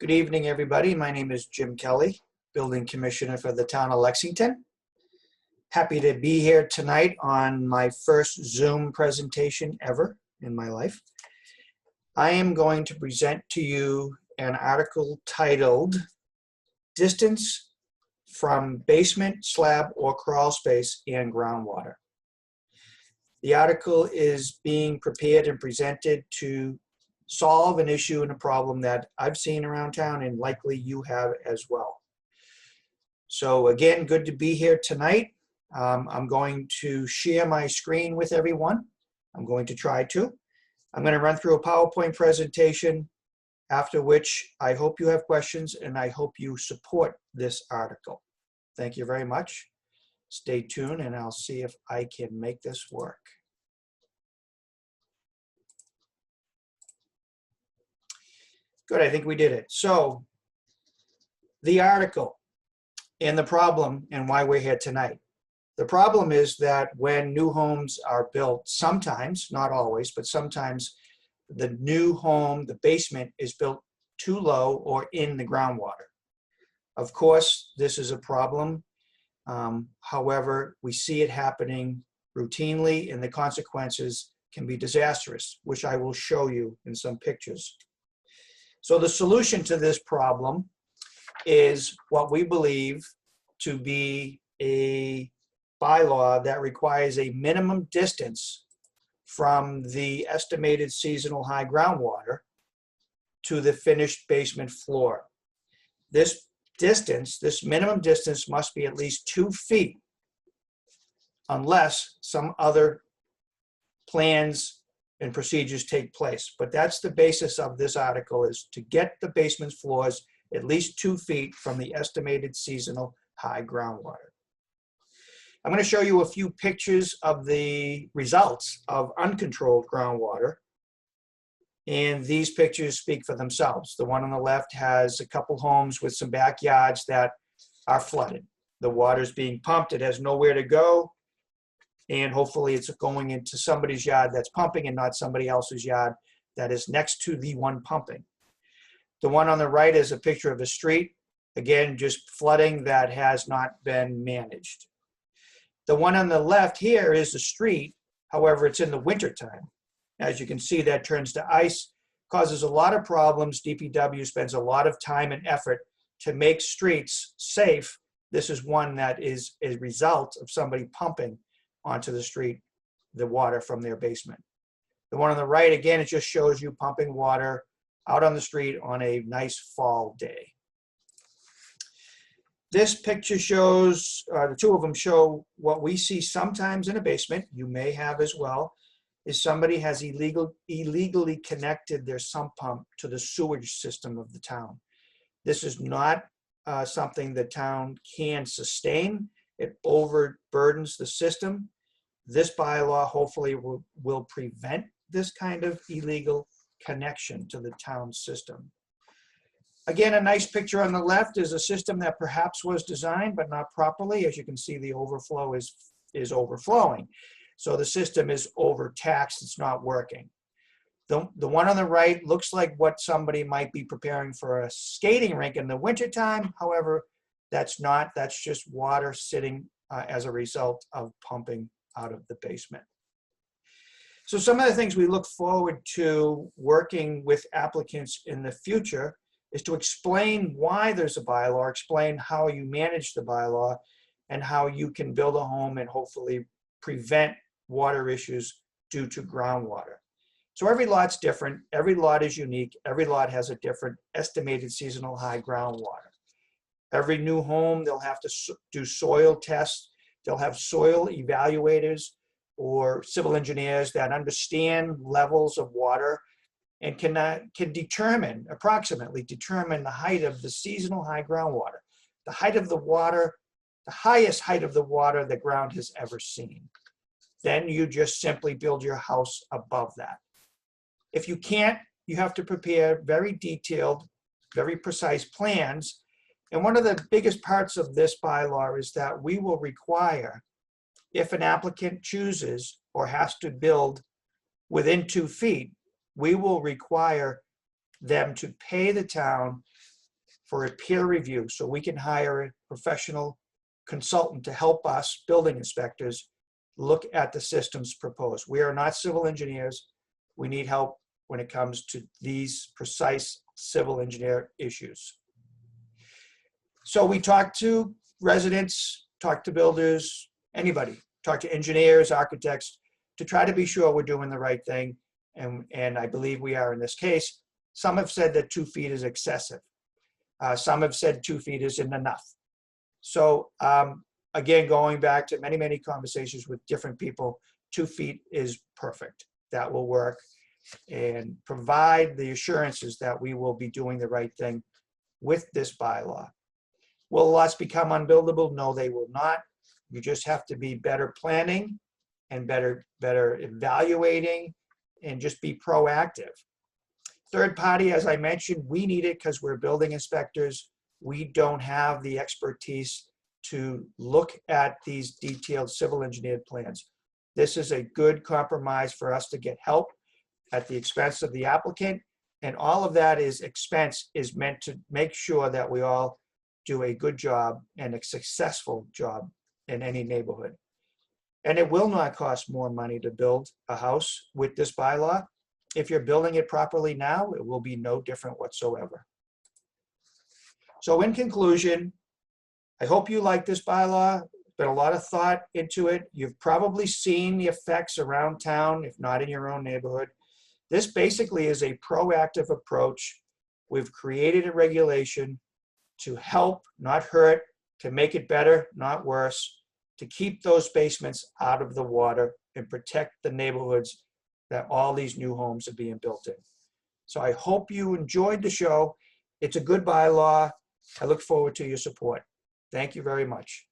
Good evening, everybody. My name is Jim Kelly, Building Commissioner for the town of Lexington. Happy to be here tonight on my first Zoom presentation ever in my life. I am going to present to you an article titled Distance from Basement, Slab, or Crawl Space and Groundwater. The article is being prepared and presented to solve an issue and a problem that I've seen around town and likely you have as well. So again, good to be here tonight. I'm going to share my screen with everyone. I'm going to try to. I'm going to run through a PowerPoint presentation, after which I hope you have questions and I hope you support this article. Thank you very much. Stay tuned and I'll see if I can make this work. Good, I think we did it. So the article and the problem and why we're here tonight. The problem is that when new homes are built, sometimes, not always, but sometimes the new home, the basement is built too low or in the groundwater. Of course, this is a problem. However, we see it happening routinely and the consequences can be disastrous, which I will show you in some pictures. So the solution to this problem is what we believe to be a bylaw that requires a minimum distance from the estimated seasonal high groundwater to the finished basement floor. This distance, this minimum distance must be at least 2 feet unless some other plans and procedures take place. But that's the basis of this article, is to get the basement floors at least 2 feet from the estimated seasonal high groundwater. I'm going to show you a few pictures of the results of uncontrolled groundwater. And these pictures speak for themselves. The one on the left has a couple homes with some backyards that are flooded. The water's being pumped, it has nowhere to go. And hopefully it's going into somebody's yard that's pumping and not somebody else's yard that is next to the one pumping. The one on the right is a picture of a street, again, just flooding that has not been managed. The one on the left here is a street, however, it's in the wintertime. As you can see, that turns to ice, causes a lot of problems. DPW spends a lot of time and effort to make streets safe. This is one that is a result of somebody pumping onto the street the water from their basement. The one on the right, again, it just shows you pumping water out on the street on a nice fall day. This picture shows, the two of them show what we see sometimes in a basement, you may have as well, is somebody has illegally connected their sump pump to the sewage system of the town. This is not something the town can sustain. It overburdens the system. This bylaw hopefully will prevent this kind of illegal connection to the town system. Again, a nice picture on the left is a system that perhaps was designed but not properly. As you can see, the overflow is overflowing. So the system is overtaxed, it's not working. The one on the right looks like what somebody might be preparing for a skating rink in the wintertime. However, that's not, that's just water sitting as a result of pumping out of the basement. So some of the things we look forward to working with applicants in the future is to explain why there's a bylaw, explain how you manage the bylaw, and how you can build a home and hopefully prevent water issues due to groundwater. So every lot's different, every lot is unique, every lot has a different estimated seasonal high groundwater. Every new home, they'll have to do soil tests, they'll have soil evaluators or civil engineers that understand levels of water and can determine, approximately determine the height of the seasonal high groundwater, the height of the water, the highest height of the water the ground has ever seen. Then you just simply build your house above that. If you can't, you have to prepare very detailed, very precise plans. And one of the biggest parts of this bylaw is that we will require, if an applicant chooses or has to build within 2 feet, we will require them to pay the town for a peer review so we can hire a professional consultant to help us, building inspectors, look at the systems proposed. We are not civil engineers. We need help when it comes to these precise civil engineer issues. So we talked to residents, talked to builders, anybody, talked to engineers, architects, to try to be sure we're doing the right thing. And I believe we are in this case. Some have said that 2 feet is excessive. Some have said 2 feet isn't enough. So again, going back to many, many conversations with different people, 2 feet is perfect. That will work and provide the assurances that we will be doing the right thing with this bylaw. Will lots become unbuildable? No, they will not. You just have to be better planning and better evaluating and just be proactive. Third party, as I mentioned, we need it because we're building inspectors. We don't have the expertise to look at these detailed civil engineered plans. This is a good compromise for us to get help at the expense of the applicant. And all of that expense is meant to make sure that we all do a good job and a successful job in any neighborhood. And it will not cost more money to build a house with this bylaw. If you're building it properly now, it will be no different whatsoever. So in conclusion, I hope you like this bylaw. There's been a lot of thought into it. You've probably seen the effects around town, if not in your own neighborhood. This basically is a proactive approach. We've created a regulation to help, not hurt, to make it better, not worse, to keep those basements out of the water and protect the neighborhoods that all these new homes are being built in. So I hope you enjoyed the show. It's a good bylaw. I look forward to your support. Thank you very much.